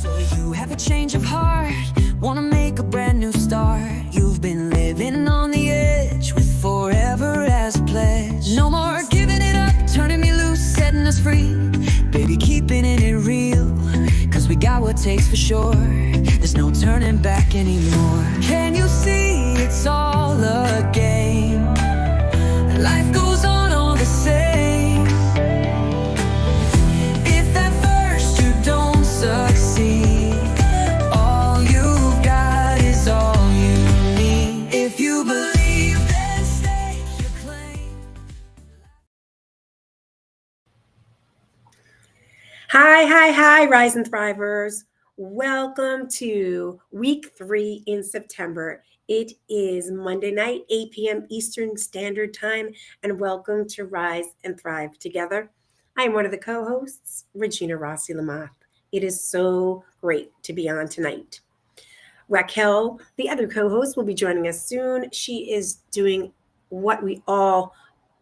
So you have a change of heart, wanna make a brand new start. You've been living on the edge with forever as a pledge. No more giving it up, turning me loose, setting us free. Baby, keeping it real, cause we got what it takes for sure. There's no turning back anymore. Can you see it's all a game? Life goes on all the same. If at first you don't succeed, all you've got is all you need. If you believe, then stake your claim. Hi, Rise and Thrivers. Welcome to week 3 in September. It is Monday night, 8 p.m. Eastern Standard Time, and welcome to Rise and Thrive Together. I am one of the co-hosts, Regina Rossi Lamothe. It is so great to be on tonight. Raquel, the other co-host, will be joining us soon. She is doing what we all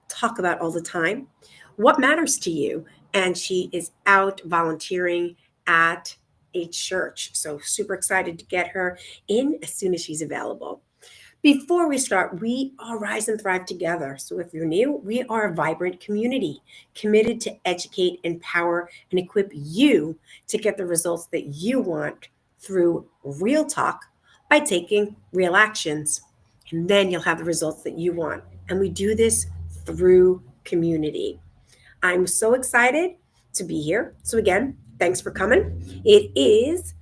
talk about all the time. What matters to you? And she is out volunteering at a church. So super excited to get her in as soon as she's available. Before we start, we are Rise and Thrive Together. So if you're new, we are a vibrant community committed to educate, empower, and equip you to get the results that you want through real talk by taking real actions. And then you'll have the results that you want. And we do this through community. I'm so excited to be here. So again, thanks for coming. It is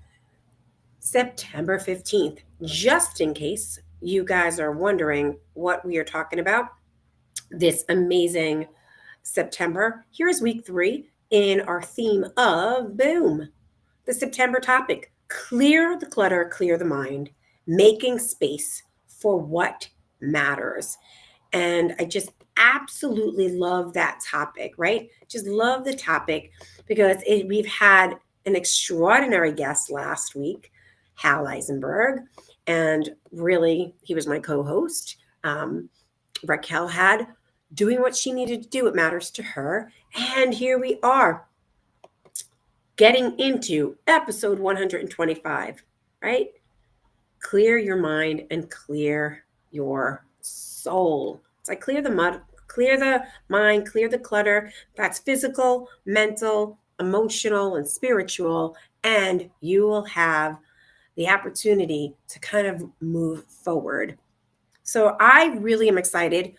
September 15th. Just in case you guys are wondering what we are talking about this amazing September, here's week 3 in our theme of boom. The September topic: clear the clutter, clear the mind, making space for what matters. And I just absolutely love that topic, right? Just love the topic because we've had an extraordinary guest last week, Hal Eisenberg, and really he was my co-host. Raquel had doing what she needed to do. It matters to her. And here we are getting into episode 125, right? Clear your mind and clear your soul. It's like clear the mind, clear the clutter. That's physical, mental, emotional, and spiritual. And you will have the opportunity to kind of move forward. So I really am excited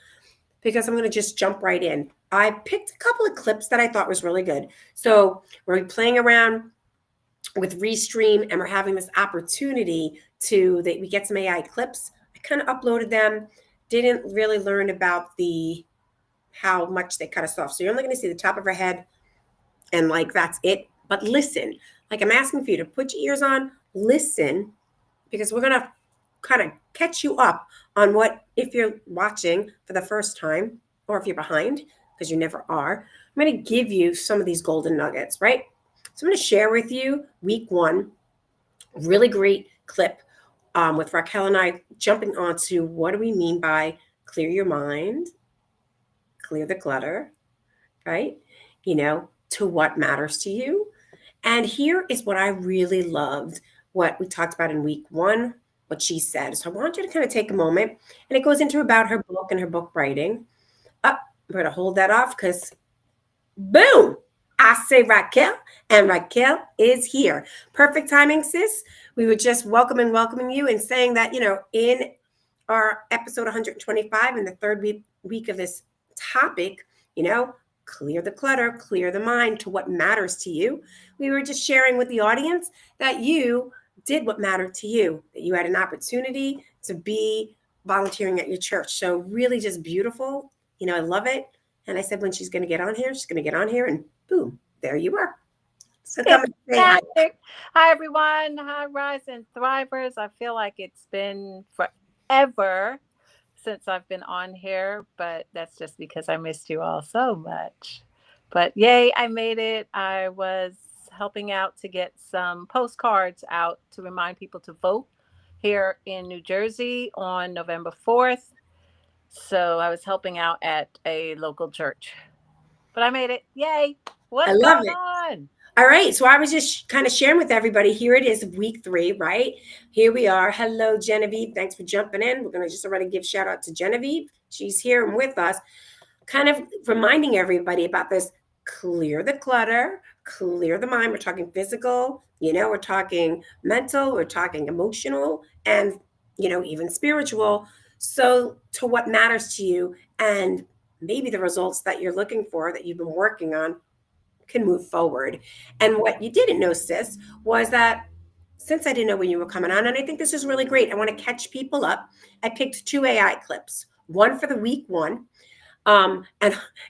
because I'm going to just jump right in. I picked a couple of clips that I thought was really good. So we're playing around with Restream, and we're having this opportunity we get some AI clips. I kind of uploaded them, didn't really learn about how much they cut us off. So you're only going to see the top of her head, and like that's it. But listen, like I'm asking for you to put your ears on, listen, because we're going to kind of catch you up on what, if you're watching for the first time, or if you're behind, because you never are, I'm going to give you some of these golden nuggets, right? So I'm going to share with you week 1, really great clip with Raquel and I jumping onto what do we mean by clear your mind, clear the clutter, right? To what matters to you. And here is what I really loved, what we talked about in week 1, what she said. So I want you to kind of take a moment, and it goes into about her book and her book writing. I'm going to hold that off because boom, I say Raquel, and Raquel is here. Perfect timing, sis. We were just welcoming you and saying that, in our episode 125, in the third week of this topic, clear the clutter, clear the mind to what matters to you. We were just sharing with the audience that you did what mattered to you, that you had an opportunity to be volunteering at your church. So really just beautiful. I love it. And I said, when she's going to get on here, she's going to get on here, and boom, there you are. So come and say hi. Hi, everyone. Hi, Rise and Thrivers. I feel like it's been forever since I've been on here, but that's just because I missed you all so much. But yay, I made it. I was helping out to get some postcards out to remind people to vote here in New Jersey on November 4th. So I was helping out at a local church. But I made it. Yay. What's going on? All right. So I was just kind of sharing with everybody. Here it is, week 3, right? Here we are. Hello, Genevieve. Thanks for jumping in. We're going to just already give shout out to Genevieve. She's here and with us, kind of reminding everybody about this. Clear the clutter, clear the mind. We're talking physical, we're talking mental, we're talking emotional, and, even spiritual. So to what matters to you, and maybe the results that you're looking for that you've been working on can move forward. And what you didn't know, sis, was that since I didn't know when you were coming on, and I think this is really great, I want to catch people up. I picked 2 AI clips, one for the week 1. And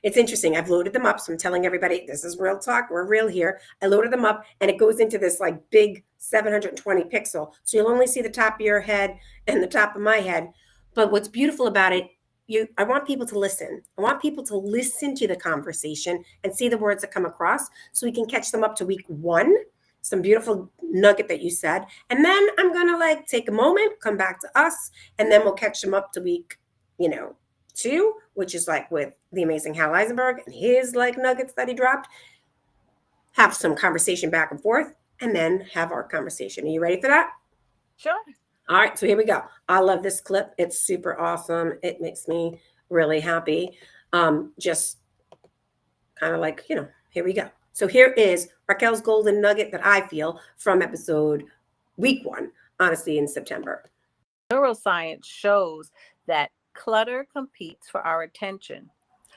it's interesting. I've loaded them up. So I'm telling everybody, this is real talk. We're real here. I loaded them up and it goes into this like big 720 pixel. So you'll only see the top of your head and the top of my head. But what's beautiful about it, I want people to listen. I want people to listen to the conversation and see the words that come across so we can catch them up to week 1. Some beautiful nugget that you said. And then I'm going to take a moment, come back to us, and then we'll catch them up to week, 2, which is with the amazing Hal Eisenberg and his nuggets that he dropped. Have some conversation back and forth, and then have our conversation. Are you ready for that? Sure. All right, so here we go. I love this clip. It's super awesome. It makes me really happy. Just kind of here we go. So here is Raquel's golden nugget that I feel from episode week 1, honestly, in September. Neuroscience shows that clutter competes for our attention,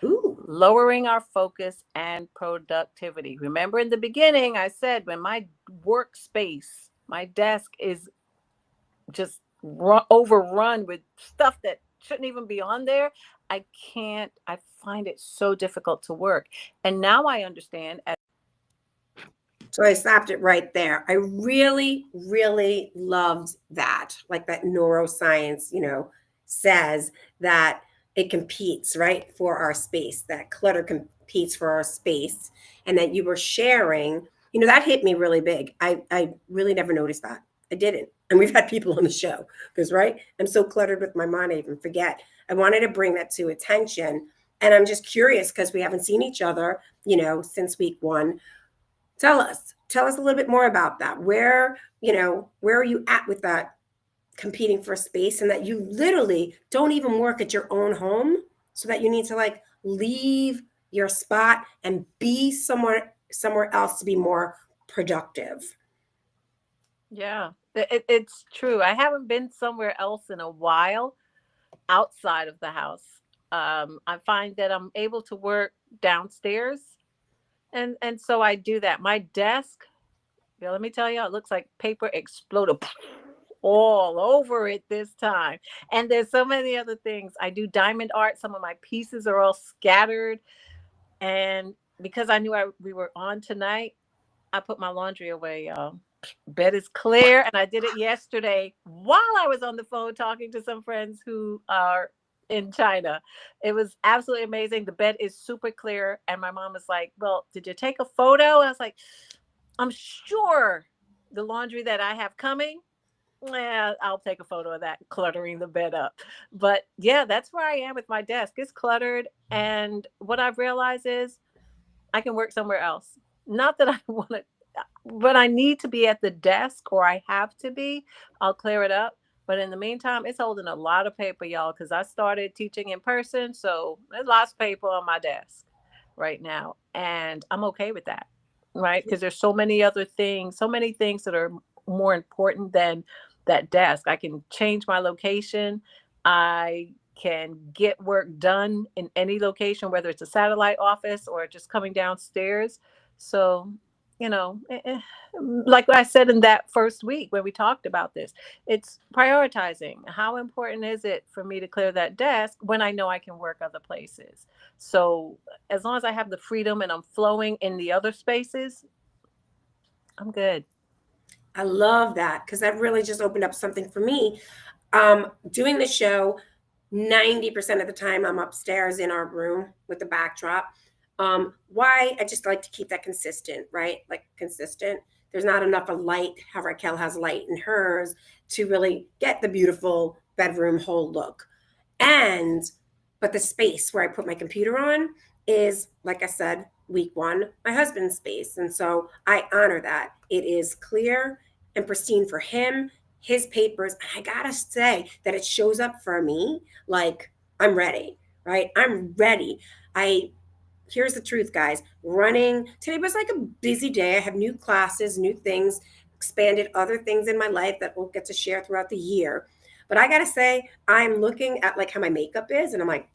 lowering our focus and productivity. Remember in the beginning, I said when my workspace, my desk is just overrun with stuff that shouldn't even be on there, I find it so difficult to work. And now I understand. So I stopped it right there. I really, really loved that. That neuroscience, says that it competes, right, for our space, that clutter competes for our space, and that you were sharing, that hit me really big. I really never noticed that. I didn't. And we've had people on the show because, right, I'm so cluttered with my mind, I even forget. I wanted to bring that to attention. And I'm just curious because we haven't seen each other, since week 1. Tell us a little bit more about that. Where are you at with that competing for space, and that you literally don't even work at your own home, so that you need to leave your spot and be somewhere else to be more productive? Yeah, it's true. I haven't been somewhere else in a while outside of the house. I find that I'm able to work downstairs. And so I do that. My desk, let me tell you, it looks like paper exploded all over it this time. And there's so many other things. I do diamond art. Some of my pieces are all scattered. And because I knew we were on tonight, I put my laundry away, y'all. Bed is clear. And I did it yesterday while I was on the phone talking to some friends who are in China. It was absolutely amazing. The bed is super clear. And my mom was like, well, did you take a photo? I was like, I'm sure the laundry that I have coming, I'll take a photo of that cluttering the bed up. But yeah, that's where I am with my desk. It's cluttered. And what I've realized is I can work somewhere else. Not that I want to, but I need to be at the desk, or I have to be. I'll clear it up. But in the meantime, it's holding a lot of paper, y'all, because I started teaching in person. So there's lots of paper on my desk right now. And I'm okay with that, right? Because there's so many other things, so many things that are more important than that desk. I can change my location. I can get work done in any location, whether it's a satellite office or just coming downstairs. So, like I said in that first week when we talked about this, it's prioritizing. How important is it for me to clear that desk when I know I can work other places? So as long as I have the freedom and I'm flowing in the other spaces, I'm good. I love that, because that really just opened up something for me. Doing the show, 90% of the time I'm upstairs in our room with the backdrop. Why? I just like to keep that consistent, right? Consistent. There's not enough of light, how Raquel has light in hers, to really get the beautiful bedroom whole look. But the space where I put my computer on is, like I said, week one, my husband's space. And so I honor that. It is clear and pristine for him, his papers. And I gotta say that it shows up for me like I'm ready, right? I'm ready. I Here's the truth, guys. Running today was like a busy day. I have new classes, new things, expanded other things in my life that we'll get to share throughout the year. But I gotta say, I'm looking at like how my makeup is, and I'm like,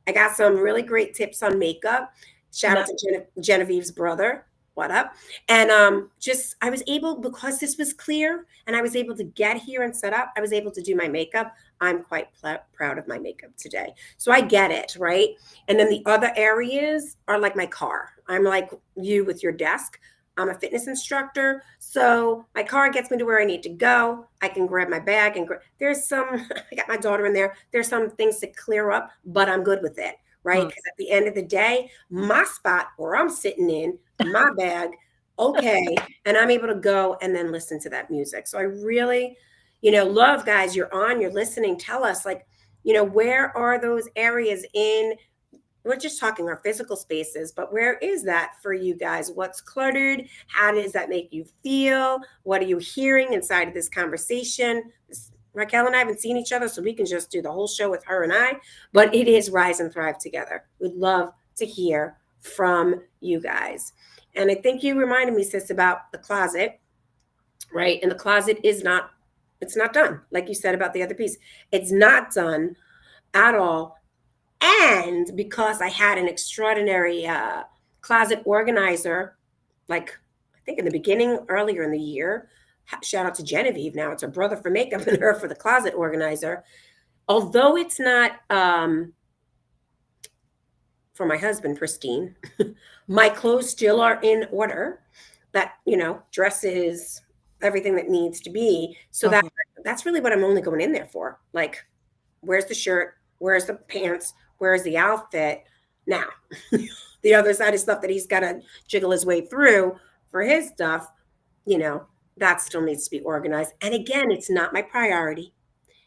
I got some really great tips on makeup. Shout No. out to Genevieve's brother. What up? And just I was able, because this was clear and I was able to get here and set up, I was able to do my makeup. I'm quite proud of my makeup today. So I get it, right? And then the other areas are like my car. I'm like you with your desk. I'm a fitness instructor. So my car gets me to where I need to go. I can grab my bag and there's some, I got my daughter in there. There's some things to clear up, but I'm good with it, right? Because at the end of the day, my spot where I'm sitting in, my bag, okay. And I'm able to go and then listen to that music. So I really, love, guys, you're on, you're listening. Tell us, like, where are those areas in, we're just talking our physical spaces, but where is that for you guys? What's cluttered? How does that make you feel? What are you hearing inside of this conversation? Raquel and I haven't seen each other, so we can just do the whole show with her and I, but it is Rise and Thrive Together. We'd love to hear from you guys. And I think you reminded me, sis, about the closet, right? And the closet it's not done. Like you said about the other piece, it's not done at all. And because I had an extraordinary closet organizer, like I think in the beginning, earlier in the year, shout out to Genevieve. Now it's her brother for makeup and her for the closet organizer. Although it's not for my husband, pristine, my clothes still are in order. That, dresses, everything that needs to be. So that's really what I'm only going in there for. Like, where's the shirt? Where's the pants? Where's the outfit? Now, the other side of stuff that he's got to jiggle his way through for his stuff, that still needs to be organized. And again, it's not my priority.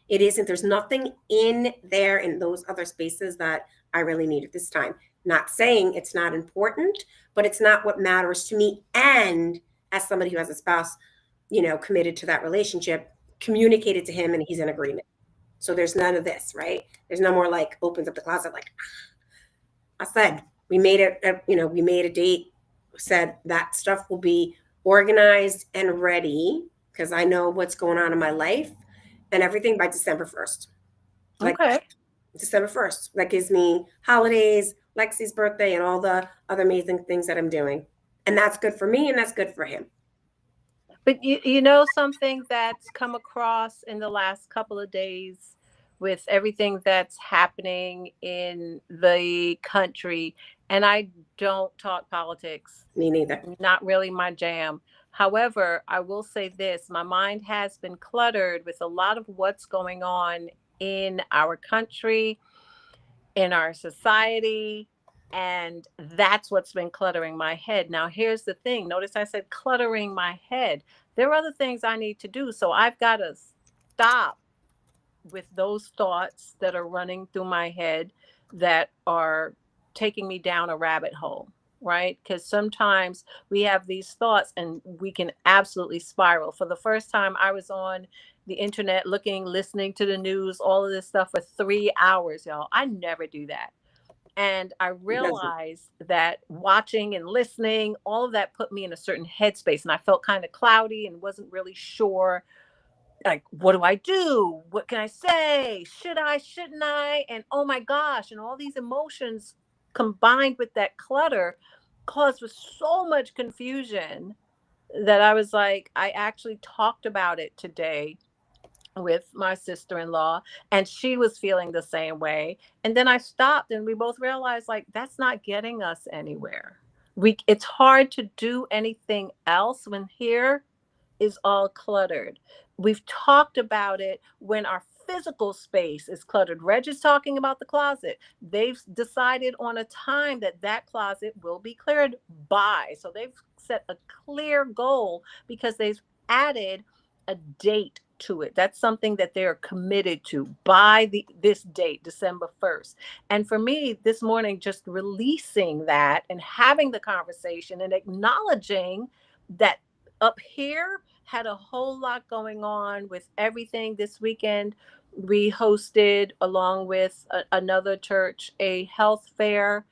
It isn't. There's nothing in there in those other spaces that I really need at this time. Not saying it's not important, but it's not what matters to me. And as somebody who has a spouse, committed to that relationship, communicated to him and he's in agreement. So there's none of this, right? There's no more like opens up the closet. Like I said, we made we made a date, said that stuff will be organized and ready because I know what's going on in my life and everything by December 1st. Like December 1st. That gives me holidays, Lexi's birthday, and all the other amazing things that I'm doing. And that's good for me and that's good for him. But you know something that's come across in the last couple of days with everything that's happening in the country, and I don't talk politics. Me neither. Not really my jam. However, I will say this, my mind has been cluttered with a lot of what's going on in our country, in our society, and that's what's been cluttering my head. Now, here's the thing. Notice I said cluttering my head. There are other things I need to do. So I've got to stop with those thoughts that are running through my head that are taking me down a rabbit hole, right? Because sometimes we have these thoughts and we can absolutely spiral. For the first time, I was on the internet looking, listening to the news, all of this stuff for 3 hours, y'all. I never do that. And I realized that watching and listening, all of that put me in a certain headspace. And I felt kind of cloudy and wasn't really sure, like, what do I do? What can I say? Should I, shouldn't I? And oh my gosh. And all these emotions combined with that clutter caused with so much confusion that I was like, I actually talked about it today with my sister-in-law, and she was feeling the same way. And then I stopped and we both realized, like, that's not getting us anywhere. It's hard to do anything else when here is all cluttered. We've talked about it when our physical space is cluttered. Reg is talking about the closet. They've decided on a time that closet will be cleared by. So they've set a clear goal because they've added a date to it. That's something that they're committed to by this date, December 1st. And for me, this morning, just releasing that and having the conversation and acknowledging that up here had a whole lot going on with everything this weekend. We hosted, along with another church, a health fair.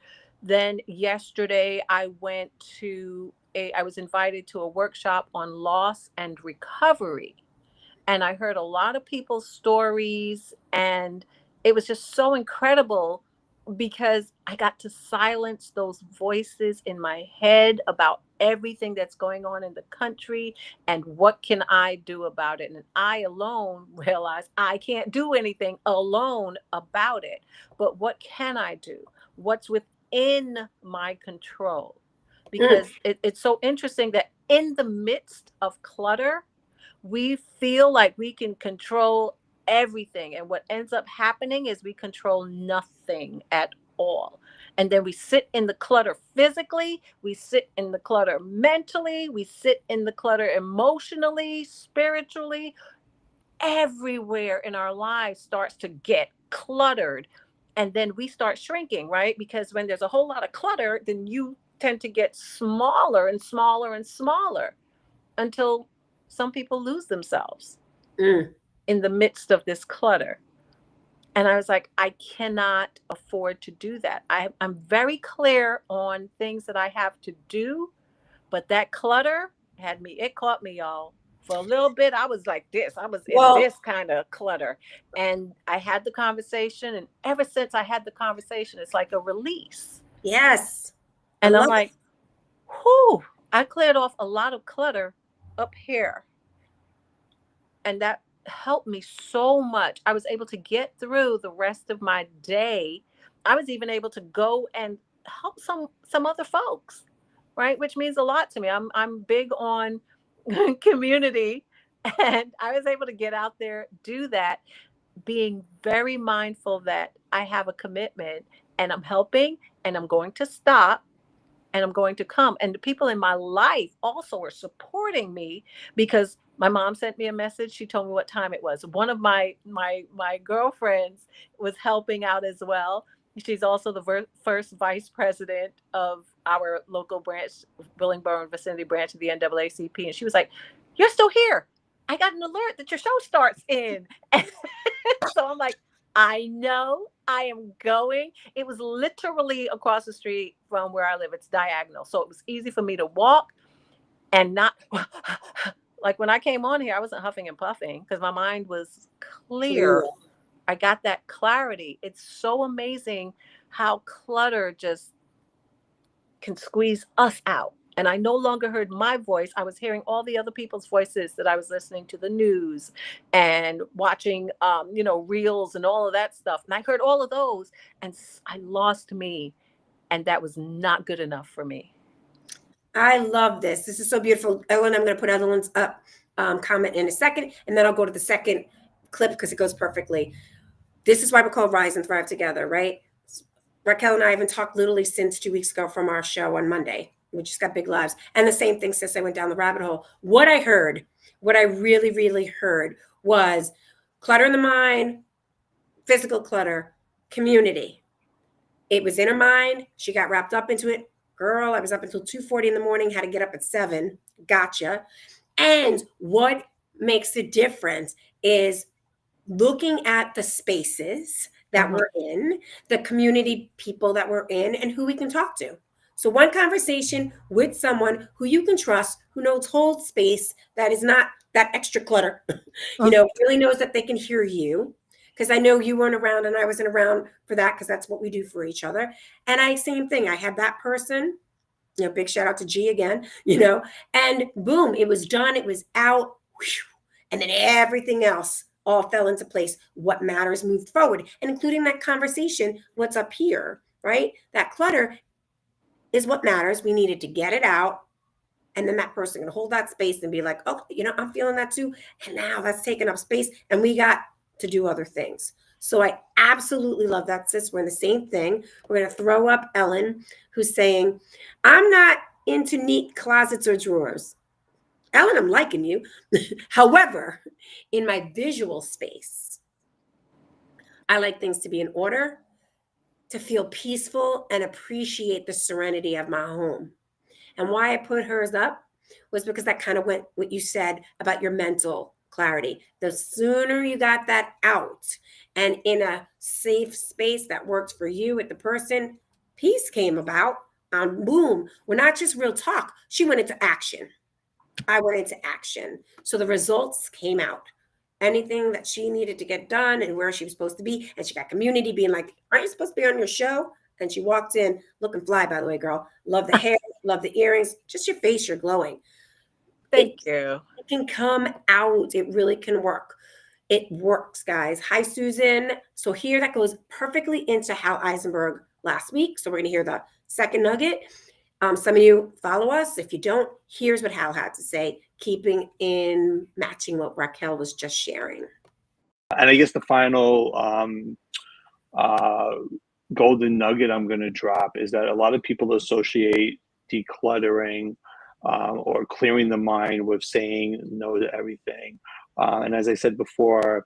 Then yesterday, I was invited to a workshop on loss and recovery. And I heard a lot of people's stories, and it was just so incredible because I got to silence those voices in my head about everything that's going on in the country and what can I do about it. And I alone realized I can't do anything alone about it. But what can I do? What's within my control? Mm. Because it's so interesting that in the midst of clutter, we feel like we can control everything. And what ends up happening is we control nothing at all. And then we sit in the clutter physically, we sit in the clutter mentally, we sit in the clutter emotionally, spiritually. Everywhere in our lives starts to get cluttered. And then we start shrinking, right? Because when there's a whole lot of clutter, then you tend to get smaller and smaller and smaller until some people lose themselves Mm. in the midst of this clutter. And I was like, I cannot afford to do that. I'm very clear on things that I have to do, but that clutter it caught me, y'all. For a little bit, I was like this. I was in Well, this kind of clutter. And I had the conversation. And ever since I had the conversation, it's like a release. yes, I And I'm love like, it. whew, I cleared off a lot of clutter up here. And that helped me so much. I was able to get through the rest of my day. I was even able to go and help some other folks, right? Which means a lot to me. I'm big on community, and I was able to get out there, do that, being very mindful that I have a commitment and I'm helping and I'm going to stop and I'm going to come. And the people in my life also are supporting me because my mom sent me a message. She told me what time it was. One of my girlfriends was helping out as well. She's also the first vice president of our local branch, Willingboro and vicinity branch of the NAACP. And she was like, "You're still here. I got an alert that your show starts in." So I'm like, I know I am going. It was literally across the street from where I live. It's diagonal. So it was easy for me to walk and not like when I came on here, I wasn't huffing and puffing because my mind was Clear. clear. I got that clarity. It's so amazing how clutter just can squeeze us out. And I no longer heard my voice. I was hearing all the other people's voices that I was listening to the news and watching, reels and all of that stuff. And I heard all of those and I lost me. And that was not good enough for me. I love this. This is so beautiful. Ellen, I'm going to put Ellen's up comment in a second, and then I'll go to the second clip because it goes perfectly. This is why we're called Rise and Thrive Together, right? Raquel and I haven't talked literally since 2 weeks ago from our show on Monday. We just got big lives. And the same thing since I went down the rabbit hole. What I really, really heard was clutter in the mind, physical clutter, community. It was in her mind. She got wrapped up into it. Girl, I was up until 2:40 in the morning, had to get up at 7. Gotcha. And what makes the difference is looking at the spaces that Mhm. we're in, the community people that we're in, and who we can talk to. So, one conversation with someone who you can trust, who knows hold space that is not that extra clutter, really knows that they can hear you. Because I know you weren't around and I wasn't around for that because that's what we do for each other. And same thing, I had that person, big shout out to G again, and boom, it was done, it was out, whew, and then everything else all fell into place. What matters moved forward, and including that conversation, what's up here, right? That clutter is what matters. We needed to get it out. And then that person can hold that space and be like, oh, I'm feeling that too. And now that's taking up space. And we got to do other things. So I absolutely love that, sis. We're in the same thing. We're going to throw up Ellen, who's saying, I'm not into neat closets or drawers. Ellen, I'm liking you. However, in my visual space, I like things to be in order, to feel peaceful and appreciate the serenity of my home. And why I put hers up was because that kind of went what you said about your mental clarity. The sooner you got that out and in a safe space that works for you with the person, peace came about. Boom. We're not just real talk. She went into action. I went into action. So the results came out. Anything that she needed to get done and where she was supposed to be. And she got community being like, aren't you supposed to be on your show? And she walked in looking fly, by the way, girl. Love the hair, love the earrings, just your face, you're glowing. Thank you. It can come out. It really can work. It works, guys. Hi, Susan. So here that goes perfectly into Hal Eisenberg last week. So we're going to hear the second nugget. Some of you follow us. If you don't, here's what Hal had to say, keeping in matching what Raquel was just sharing. And I guess the final golden nugget I'm going to drop is that a lot of people associate decluttering or clearing the mind with saying no to everything. And as I said before,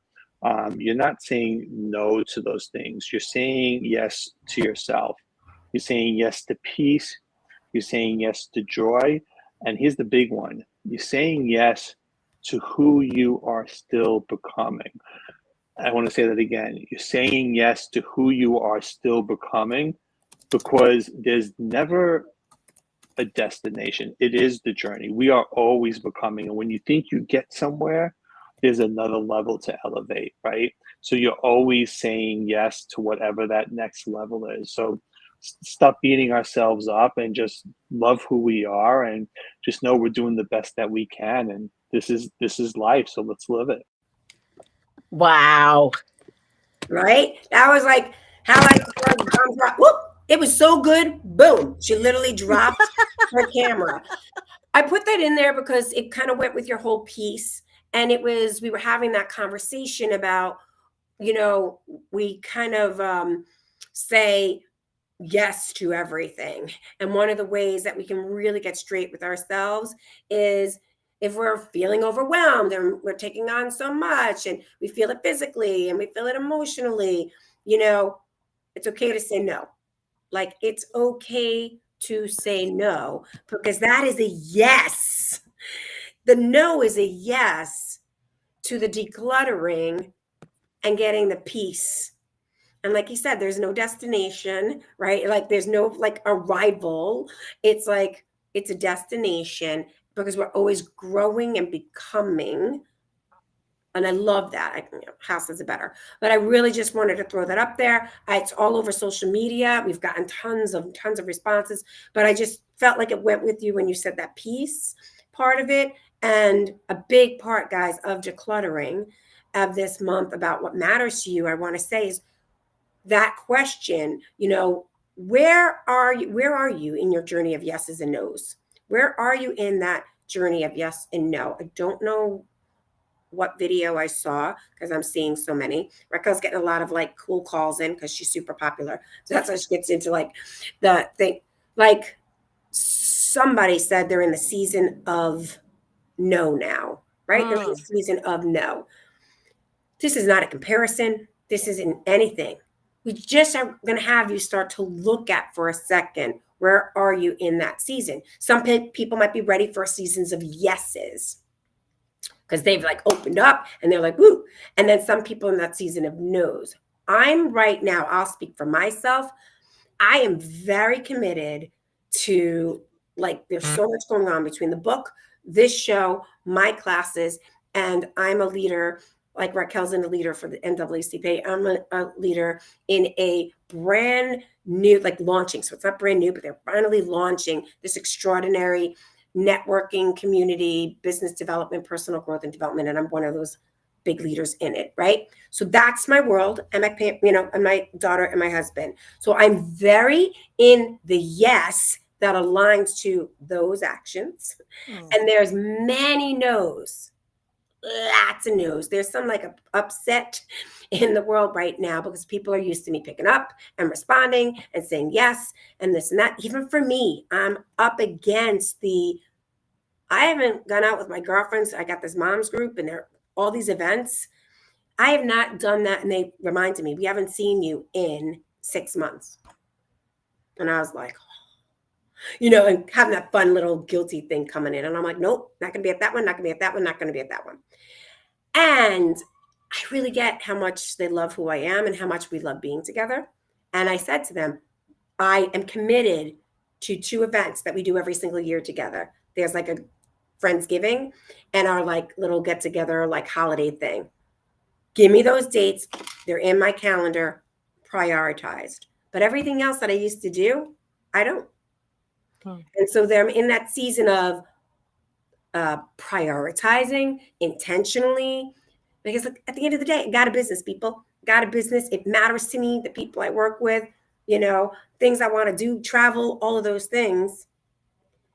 you're not saying no to those things. You're saying yes to yourself. You're saying yes to peace. You're saying yes to joy. And here's the big one. You're saying yes to who you are still becoming. I want to say that again. You're saying yes to who you are still becoming, because there's never a destination. It is the journey. We are always becoming. And when you think you get somewhere, there's another level to elevate, right? So you're always saying yes to whatever that next level is. So stop beating ourselves up and just love who we are and just know we're doing the best that we can. And this is life. So let's live it. Wow. Right? That was like how I whoop, it was so good. Boom. She literally dropped her camera. I put that in there because it kind of went with your whole piece. And we were having that conversation about, we kind of say yes to everything. And one of the ways that we can really get straight with ourselves is if we're feeling overwhelmed and we're taking on so much and we feel it physically and we feel it emotionally, it's okay to say no. Like, it's okay to say no, because that is a yes. The no is a yes to the decluttering and getting the peace. And like you said, there's no destination, right? Like there's no like arrival. It's like, it's a destination because we're always growing and becoming. And I love that. House is better. But I really just wanted to throw that up there. It's all over social media. We've gotten tons of responses, but I just felt like it went with you when you said that piece part of it. And a big part, guys, of decluttering of this month about what matters to you, I want to say is that question, where are you in your journey of yeses and nos? Where are you in that journey of yes and no? I don't know what video I saw because I'm seeing so many. Raquel's getting a lot of like cool calls in because she's super popular. So that's how she gets into like the thing. Like somebody said they're in the season of no now, right? They're in the season of no. This is not a comparison. This isn't anything. We just are going to have you start to look at for a second, where are you in that season? Some people might be ready for seasons of yeses because they've like opened up and they're like, woo. And then some people in that season of no's. I'm right now, I'll speak for myself. I am very committed to, like, there's so much going on between the book, this show, my classes, and I'm a leader. Like Raquel's in a leader for the NAACP. I'm a leader in a brand new, like launching. So it's not brand new, but they're finally launching this extraordinary networking community, business development, personal growth and development. And I'm one of those big leaders in it, right? So that's my world and and my daughter and my husband. So I'm very in the yes that aligns to those actions. And there's many no's. Lots of news. There's some like a upset in the world right now because people are used to me picking up and responding and saying yes and this and that. Even for me, I'm up against the I haven't gone out with my girlfriends. I got this mom's group and there all these events. I have not done that. And they reminded me, we haven't seen you in 6 months. And I was like, and having that fun little guilty thing coming in. And I'm like, nope, not going to be at that one, not going to be at that one, not going to be at that one. And I really get how much they love who I am and how much we love being together. And I said to them, I am committed to 2 events that we do every single year together. There's like a Friendsgiving and our like little get together, like holiday thing. Give me those dates. They're in my calendar, prioritized. But everything else that I used to do, I don't. And so they're in that season of prioritizing intentionally, because at the end of the day, I got a business, people. Got a business. It matters to me, the people I work with, things I want to do, travel, all of those things.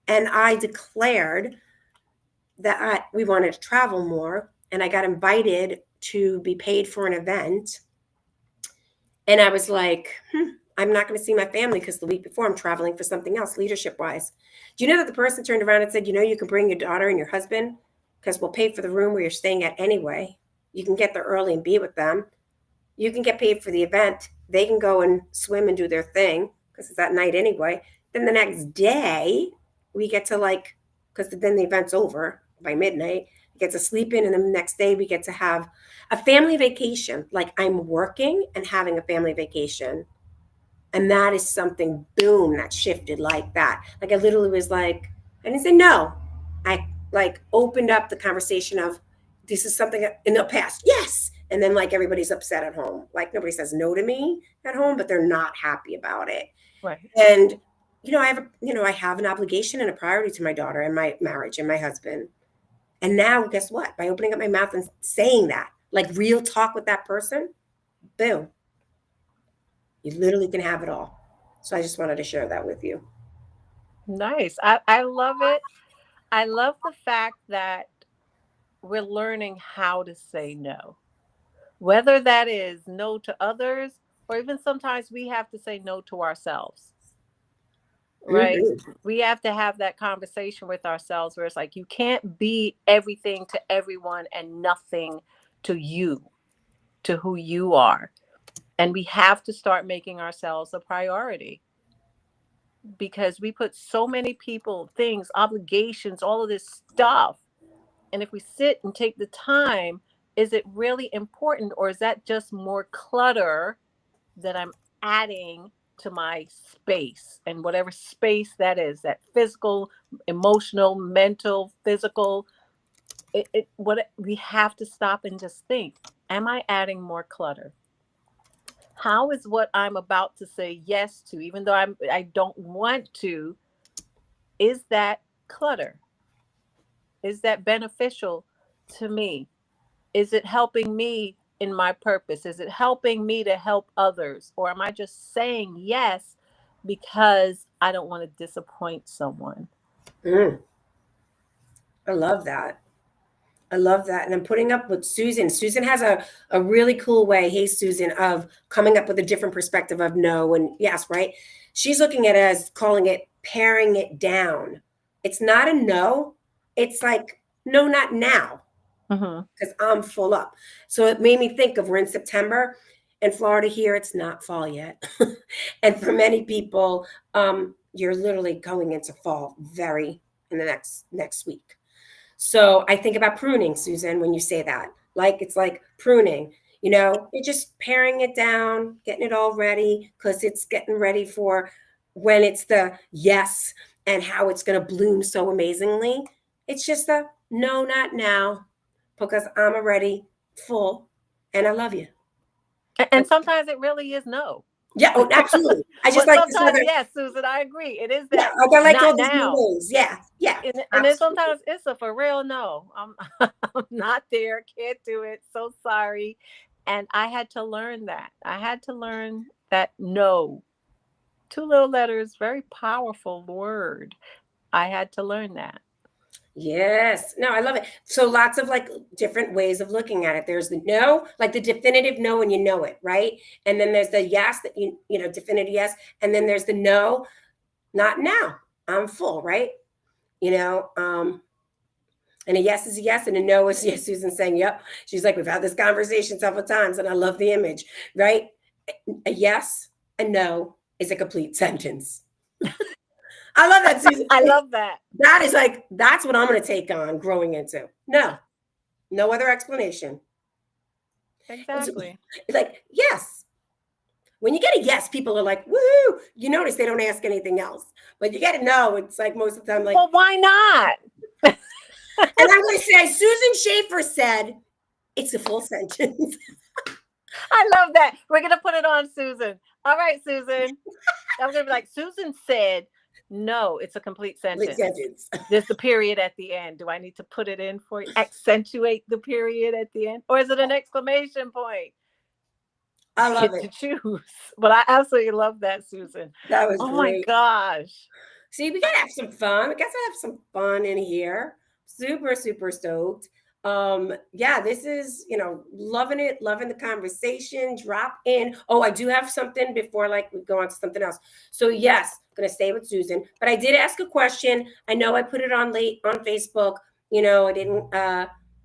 And I declared that we wanted to travel more. And I got invited to be paid for an event. And I was like, I'm not going to see my family because the week before I'm traveling for something else, leadership wise. Do you know that the person turned around and said, you can bring your daughter and your husband because we'll pay for the room where you're staying at anyway. You can get there early and be with them. You can get paid for the event. They can go and swim and do their thing because it's at night anyway. Then the next day we get to because then the event's over by midnight. We get to sleep in, and then the next day we get to have a family vacation. Like I'm working and having a family vacation. And that is something, boom, that shifted like that. Like I literally was like, I didn't say no. I opened up the conversation of this is something in the past. Yes. And then everybody's upset at home. Like nobody says no to me at home, but they're not happy about it. Right. And, I have an obligation and a priority to my daughter and my marriage and my husband. And now guess what? By opening up my mouth and saying that, like real talk with that person, boom. You literally can have it all. So I just wanted to share that with you. Nice. I love it. I love the fact that we're learning how to say no, whether that is no to others or even sometimes we have to say no to ourselves. Right. Mm-hmm. We have to have that conversation with ourselves where it's like, you can't be everything to everyone and nothing to you, to who you are. And we have to start making ourselves a priority because we put so many people, things, obligations, all of this stuff. And if we sit and take the time, is it really important, or is that just more clutter that I'm adding to my space? And whatever space that is, that physical, emotional, mental, physical, what we have to stop and just think, am I adding more clutter? How is what I'm about to say yes to, even though I don't want to, is that clutter? Is that beneficial to me? Is it helping me in my purpose? Is it helping me to help others? Or am I just saying yes because I don't want to disappoint someone? I love that. I love that. And I'm putting up with Susan. Susan has a really cool way, hey, Susan, of coming up with a different perspective of no and yes, right? She's looking at it as calling it paring it down. It's not a no. It's like, no, not now. Because I'm full up. So it made me think of we're in September. In Florida here, it's not fall yet. And for many people, you're literally going into fall very in the next week. So I think about pruning, Susan, when you say that. It's like pruning. You're just paring it down, getting it all ready because it's getting ready for when it's the yes and how it's going to bloom so amazingly. It's just a no, not now, because I'm already full and I love you. And sometimes it really is no. Yeah, oh, absolutely. I just but like this other. Yes, Susan, I agree. It is Yeah, that I like all not these now. new ways. Yeah, yeah. And then sometimes it's a for real no. I'm not there. Can't do it. So sorry. And I had to learn that. I had to learn that no. 2 little letters, very powerful word. I had to learn that. Yes. No, I love it. So lots of different ways of looking at it. There's the no, like the definitive no, and you know it, right? And then there's the yes that definitive yes. And then there's the no, not now. I'm full, right? And a yes is a yes, and a no is yes. Susan saying, yep. She's like, we've had this conversation several times, and I love the image, right? A yes, a no is a complete sentence. I love that, Susan. I love that. That is like, that's what I'm going to take on growing into. No, no other explanation. Exactly. It's like, yes. When you get a yes, people are like, woohoo. You notice they don't ask anything else. But you get a no, it's like most of the time, like, Well, why not? and I'm going to say, Susan Schaefer said, it's a full sentence. I love that. We're going to put it on Susan. All right, Susan. I'm going to be like, Susan said, no, it's a complete sentence. There's the period at the end. Do I need to put it in for you? Accentuate the period at the end? Or is it an exclamation point? I love Get it. to choose. But I absolutely love that, Susan. That was Oh great. my gosh. See, we got to have some fun. We got to have some fun in here. Super, super stoked. Yeah, this is, loving it, loving the conversation. Drop in. Oh, I do have something before like we go on to something else. So yes, I'm gonna stay with Susan, but I did ask a question. I know I put it on late on Facebook. I didn't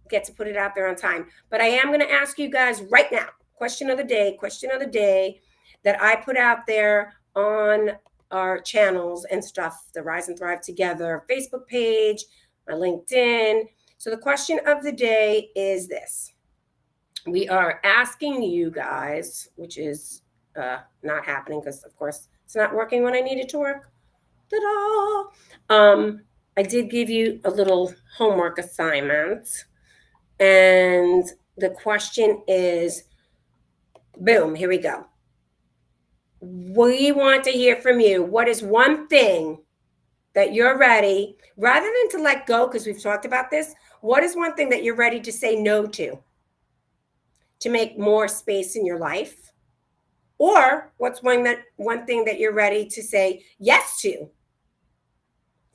get to put it out there on time, but I am gonna ask you guys right now. Question of the day that I put out there on our channels and stuff, the Rise and Thrive Together Facebook page, my LinkedIn. So the question of the day is this. We are asking you guys, which is not happening because, of course, it's not working when I need it to work. Ta-da! I did give you a little homework assignment. And the question is, boom, here we go. We want to hear from you. What is one thing that you're ready, rather than to let go, because we've talked about this, what is one thing that you're ready to say no to make more space in your life? Or what's one thing that you're ready to say yes to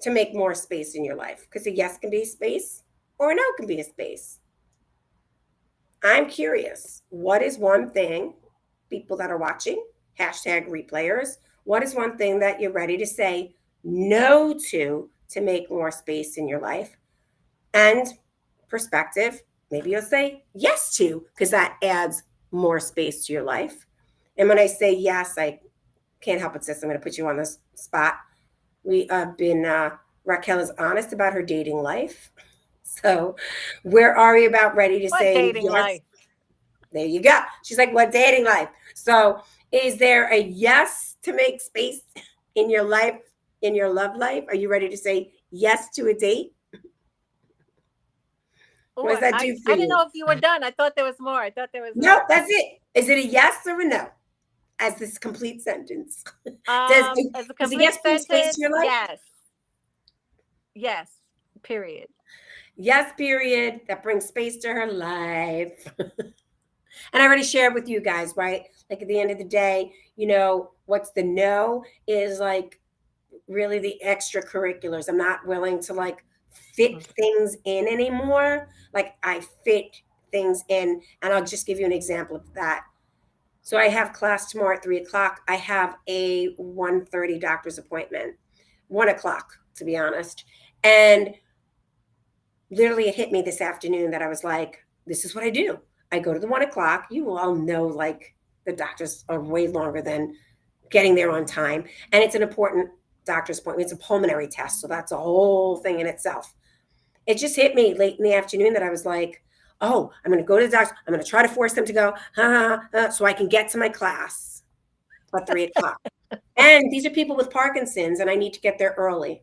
make more space in your life? Because a yes can be a space or a no can be a space. I'm curious, what is one thing, people that are watching, #replayers, what is one thing that you're ready to say no to make more space in your life? And perspective, maybe you'll say yes to, because that adds more space to your life. And when I say yes, I can't help it, sis. I'm going to put you on this spot. We have been, Raquel is honest about her dating life. So where are you about ready to say dating yes? life? There you go. She's like, what dating life? So is there a yes to make space in your life, in your love life? Are you ready to say yes to a date? What does that do for you? I didn't know if you were done. I thought there was more. No, that's it. Is it a yes or a no? As this complete sentence. As a complete yes bring space sentence, to your life? yes. Yes, period. Yes, period. That brings space to her life. And I already shared with you guys, right? Like at the end of the day, what's the no is like really the extracurriculars. I'm not willing to like fit things in anymore. Like I fit things in. And I'll just give you an example of that. So I have class tomorrow at 3:00. I have a 1:30 doctor's appointment, 1:00 to be honest. And literally it hit me this afternoon that I was like, this is what I do. I go to the 1:00. You all know, like the doctors are way longer than getting there on time. And it's an important doctor's appointment. It's a pulmonary test. So that's a whole thing in itself. It just hit me late in the afternoon that I was like, oh, I'm going to go to the doctor. I'm going to try to force them to go, so I can get to my class at 3:00. And these are people with Parkinson's, and I need to get there early.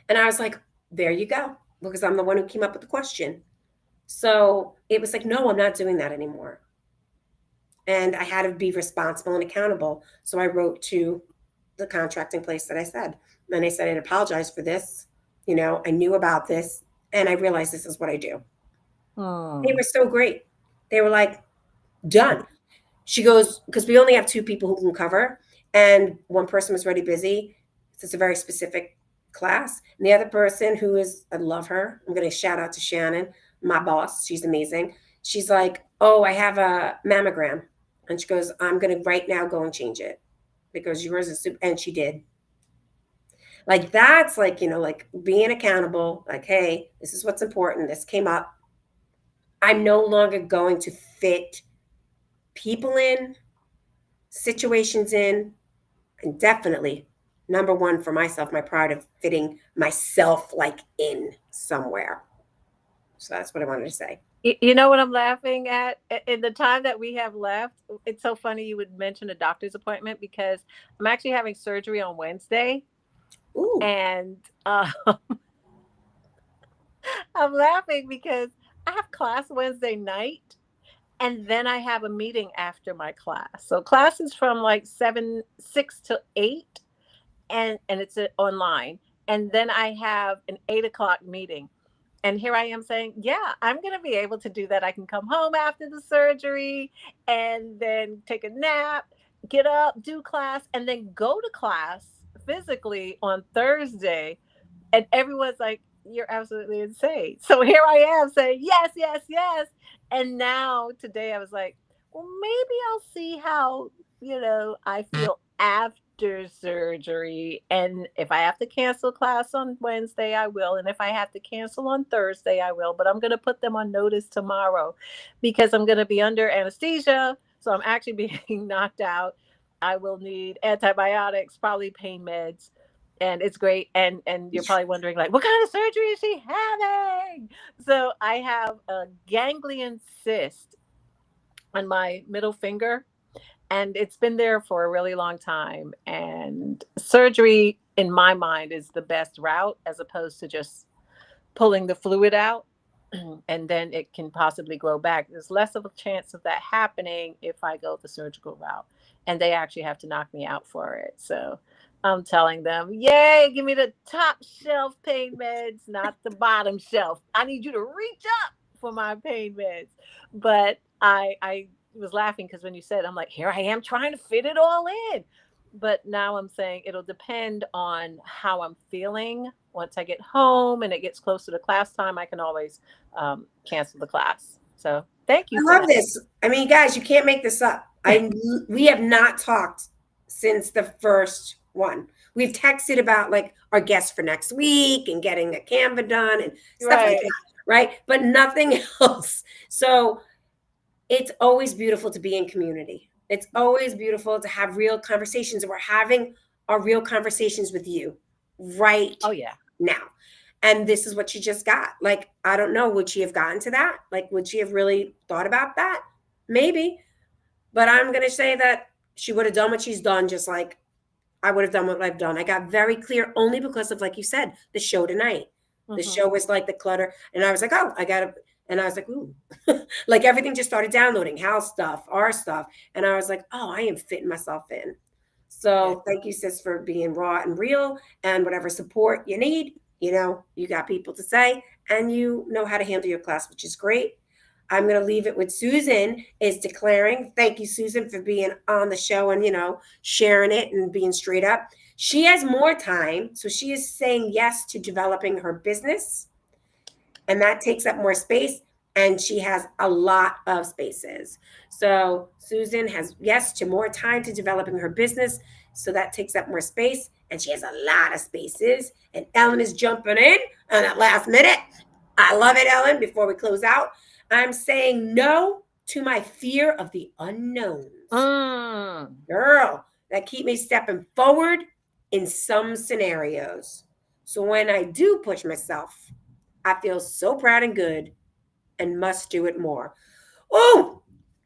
And I was like, there you go, because I'm the one who came up with the question. So it was like, no, I'm not doing that anymore. And I had to be responsible and accountable. So I wrote to the contracting place that I said, and I said, I'd apologize for this. I knew about this, and I realized this is what I do. They were so great. They were like, done. She goes, because we only have 2 people who can cover, and one person was already busy. It's a very specific class. And the other person I love her. I'm going to shout out to Shannon, my boss. She's amazing. She's like, oh, I have a mammogram. And she goes, I'm going to right now go and change it because yours is super. And she did. Like that's like, like being accountable, like, hey, this is what's important. This came up. I'm no longer going to fit people in, situations in, and definitely number one for myself, my pride of fitting myself like in somewhere. So that's what I wanted to say. You know what I'm laughing at? In the time that we have left, it's so funny you would mention a doctor's appointment because I'm actually having surgery on Wednesday. Ooh. And I'm laughing because I have class Wednesday night and then I have a meeting after my class. So class is from like 6 to 8 and it's online. And then I have an 8 o'clock meeting. And here I am saying, yeah, I'm going to be able to do that. I can come home after the surgery and then take a nap, get up, do class, and then go to class physically on Thursday. And everyone's like, you're absolutely insane. So here I am saying, yes, yes, yes. And now today I was like, well, maybe I'll see how, I feel after surgery. And if I have to cancel class on Wednesday, I will. And if I have to cancel on Thursday, I will. But I'm going to put them on notice tomorrow because I'm going to be under anesthesia. So I'm actually being knocked out. I will need antibiotics, probably pain meds, and it's great. And you're probably wondering, like, what kind of surgery is she having? So I have a ganglion cyst on my middle finger, and it's been there for a really long time. And surgery, in my mind, is the best route as opposed to just pulling the fluid out. And then it can possibly grow back. There's less of a chance of that happening if I go the surgical route, and they actually have to knock me out for it. So I'm telling them, yay, give me the top shelf pain meds, not the bottom shelf. I need you to reach up for my pain meds. But I was laughing because when you said, I'm like, here I am trying to fit it all in. But now I'm saying it'll depend on how I'm feeling. Once I get home and it gets closer to class time, I can always cancel the class. So thank you I for love that. this. I mean, guys, you can't make this up. We have not talked since the first one. We've texted about like our guests for next week and getting a Canva done and stuff like Right. that, right? But nothing else. So it's always beautiful to be in community. It's always beautiful to have real conversations. And we're having our real conversations with you right Oh, yeah. now. And this is what she just got. Like, I don't know, would she have gotten to that? Like, would she have really thought about that? Maybe. But I'm going to say that she would have done what she's done, just like I would have done what I've done. I got very clear only because of, like you said, the show tonight. The show was like the clutter. And I was like, oh, I got to, and I was like, ooh, like everything just started downloading house stuff, our stuff. And I was like, oh, I am fitting myself in. So thank you, sis, for being raw and real, and whatever support you need, you got people to say, and you know how to handle your class, which is great. I'm going to leave it with Susan is declaring. Thank you, Susan, for being on the show and, sharing it and being straight up. She has more time. So she is saying yes to developing her business, and that takes up more space. And she has a lot of spaces. So Susan has yes to more time to developing her business. So that takes up more space. And she has a lot of spaces. And Ellen is jumping in on that last minute. I love it, Ellen. Before we close out, I'm saying no to my fear of the unknowns. Girl, that keep me stepping forward in some scenarios. So when I do push myself, I feel so proud and good and must do it more. Oh,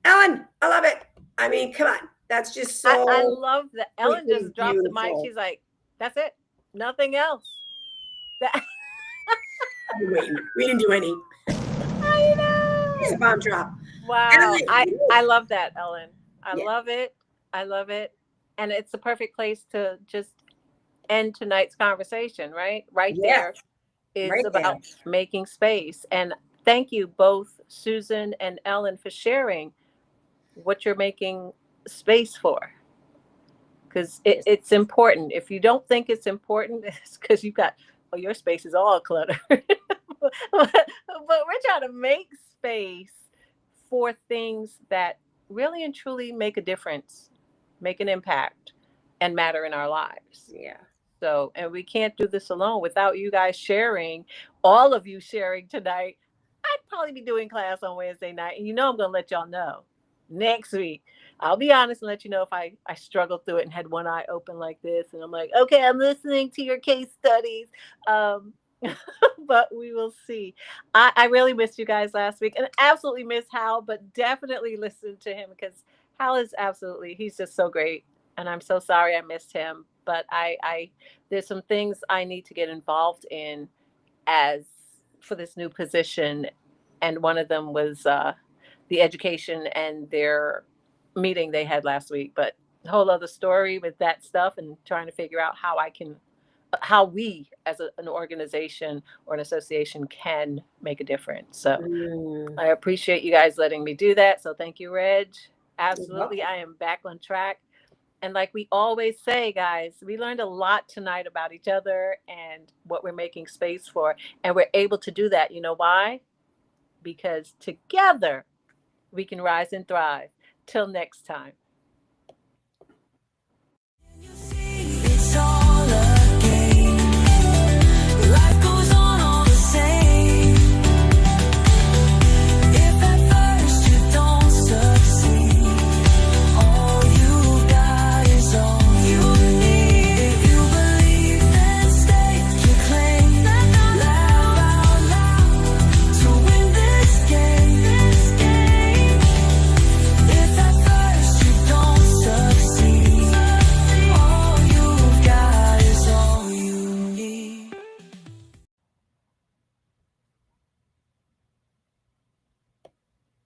Ellen, I love it. I mean, come on. That's just so I love that Ellen just dropped the mic. beautiful. She's like, that's it. Nothing else. We didn't do any. I know. It's a bomb drop. Wow. Ellen, I love that, Ellen. I Yeah. love it. I love it. And it's the perfect place to just end tonight's conversation, right? Right Yeah, there is right there. about making space. And thank you both, Susan and Ellen, for sharing what you're making space for. Because it's important. If you don't think it's important, it's because you've got, your space is all cluttered. But we're trying to make space for things that really and truly make a difference, make an impact, and matter in our lives. Yeah. So, and we can't do this alone without you guys sharing, all of you sharing tonight. I'd probably be doing class on Wednesday night. And I'm going to let y'all know next week. I'll be honest and let you know if I struggled through it and had one eye open like this. And I'm like, okay, I'm listening to your case studies. Um, but we will see. I really missed you guys last week and absolutely miss Hal, but definitely listen to him because Hal is he's just so great. And I'm so sorry I missed him. But there's some things I need to get involved in as for this new position. And one of them was the education and their meeting they had last week. But a whole other story with that stuff and trying to figure out how we as an organization or an association can make a difference. So I appreciate you guys letting me do that. So thank you, Reg. Absolutely. I am back on track. And like we always say, guys, we learned a lot tonight about each other and what we're making space for. And we're able to do that. You know why? Because together we can rise and thrive. Till next time.